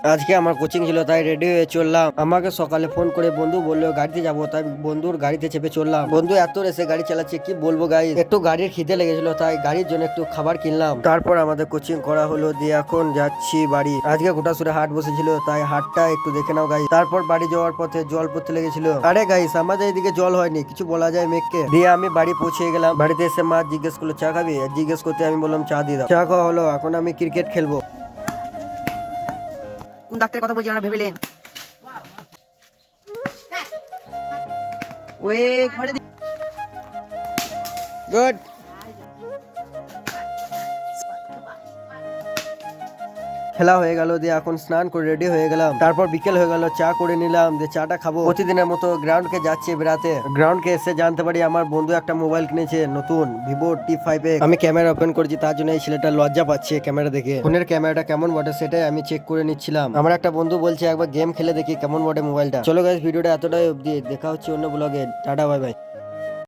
আজকে আমার কোচিং ছিল তাই রেডি হয়ে চললাম। আমাকে সকালে ফোন করে বন্ধু বললো গাড়িতে যাবো, তাই বন্ধুর গাড়িতে চেপে চললাম। বন্ধু এত রেসে গাড়ি চালাচ্ছে কি বলবো গাইস, একটু গাড়ির খিদে লেগেছিল তাই গাড়ির জন্য একটু খাবার কিনলাম। তারপর আমাদের কোচিং করা হলো, দিয়ে এখন যাচ্ছি বাড়ি। আজকে গোটাসুরে হাট বসেছিল তাই হাটটা একটু দেখে নাও গাইস। তারপর বাড়ি যাওয়ার পথে জল পড়তে লেগেছিল। আরে গাইস আমাদের এদিকে জল হয়নি, কিছু বলা যায় মেঘকে। দিয়ে আমি বাড়ি পৌঁছে গেলাম। বাড়িতে এসে মা জিজ্ঞেস করলো চা খাবি, জিজ্ঞেস করতে আমি বললাম চা দিয়ে দাও। চা খাওয়া হলো, এখন আমি ক্রিকেট খেলবো। কোন ডাক্তারের কথা বলছি আমরা ভেবেলেন ওয়ে ঘরে গুড। খেলা হয়ে গেল, দিয়ে এখন স্নান করে রেডি হয়ে গেলাম। তারপর বিকেল হয়ে গেল, চা করে নিলাম, দিয়ে চাটা খাবো। প্রতিদিনের মতো গ্রাউন্ডকে যাচ্ছি বেড়াতে। গ্রাউন্ডকে এসে জানতে পারি আমার বন্ধু একটা মোবাইল কিনেছে নতুন, ভিভো T5 এ। আমি ক্যামেরা ওপেন করেছি, তার জন্য এই ছেলেটা লজ্জা পাচ্ছে ক্যামেরা দেখে। ফোনের ক্যামেরাটা কেমন বটে সেটাই আমি চেক করে নিচ্ছিলাম। আমার একটা বন্ধু বলছে একবার গেম খেলে দেখি কেমন বটে মোবাইলটা। চলো গাইস ভিডিওটা এতটাই অবধি, দেখা হচ্ছে অন্য ব্লগে। Tata bye bye.